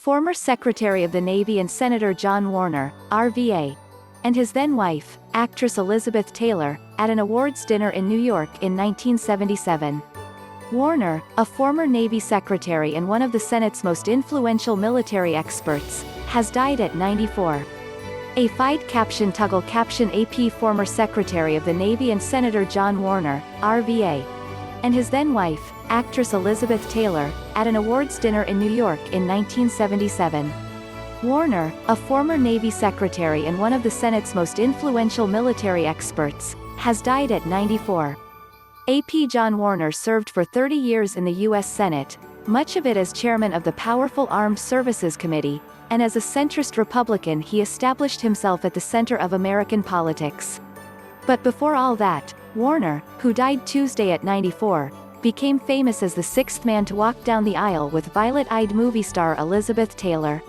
former Secretary of the Navy and Senator John Warner, RVA, and his then-wife, actress Elizabeth Taylor, at an awards dinner in New York in 1977. Warner, a former Navy secretary and one of the Senate's most influential military experts, has died at 94. APhide captiontoggle captionAP former Secretary of the Navy and Senator John Warner, RVA, and his then-wife, actress Elizabeth Taylor, at an awards dinner in New York in 1977. Warner, a former Navy secretary and one of the Senate's most influential military experts, has died at 94. APJohn Warner served for 30 years in the U.S. Senate, much of it as chairman of the powerful Armed Services Committee, and as a centrist Republican he established himself at the center of American politics. But before all that, Warner, who died Tuesday at 94, became famous as the sixth man to walk down the aisle with violet-eyed movie star Elizabeth Taylor.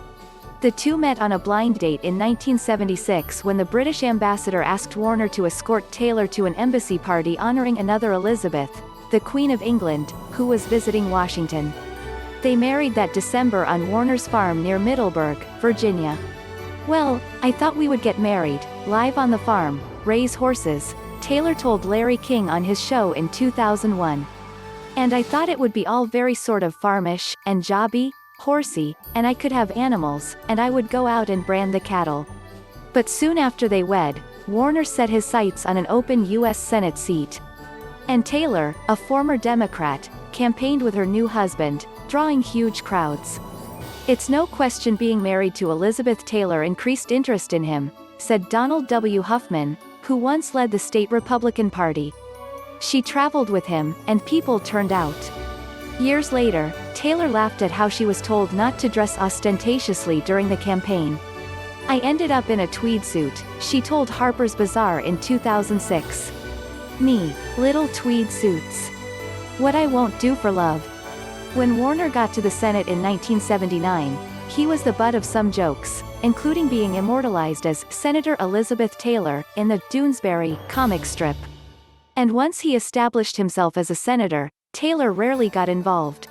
The two met on a blind date in 1976 when the British ambassador asked Warner to escort Taylor to an embassy party honoring another Elizabeth, the Queen of England, who was visiting Washington. They married that December on Warner's farm near Middleburg, Virginia. "Well, I thought we would get married, live on the farm, raise horses," Taylor told Larry King on his show in 2001. "And I thought it would be all very sort of farmish, and jobby, horsey, and I could have animals, and I would go out and brand the cattle." But soon after they wed, Warner set his sights on an open U.S. Senate seat. And Taylor, a former Democrat, campaigned with her new husband, drawing huge crowds. "It's no question being married to Elizabeth Taylor increased interest in him," said Donald W. Huffman, who once led the state Republican Party. "She traveled with him, and people turned out." Years later, Taylor laughed at how she was told not to dress ostentatiously during the campaign. "I ended up in a tweed suit," she told Harper's Bazaar in 2006. "Me, little tweed suits. What I won't do for love." When Warner got to the Senate in 1979, he was the butt of some jokes, including being immortalized as Senator Elizabeth Taylor in the Doonesbury comic strip. And once he established himself as a senator, Taylor rarely got involved.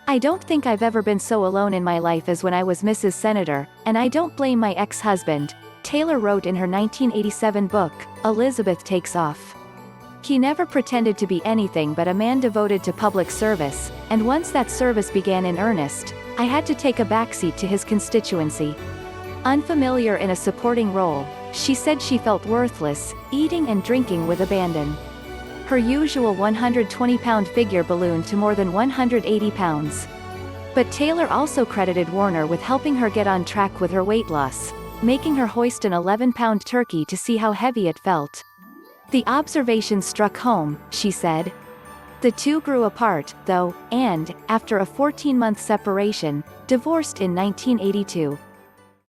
"I don't think I've ever been so alone in my life as when I was Mrs. Senator, and I don't blame my ex-husband," Taylor wrote in her 1987 book, Elizabeth Takes Off. "He never pretended to be anything but a man devoted to public service, and once that service began in earnest, I had to take a backseat to his constituency." Unfamiliar in a supporting role, she said she felt worthless, eating and drinking with abandon. Her usual 120-pound figure ballooned to more than 180 pounds. But Taylor also credited Warner with helping her get on track with her weight loss, making her hoist an 11-pound turkey to see how heavy it felt. "The observation struck home," she said. The two grew apart, though, and, after a 14-month separation, divorced in 1982.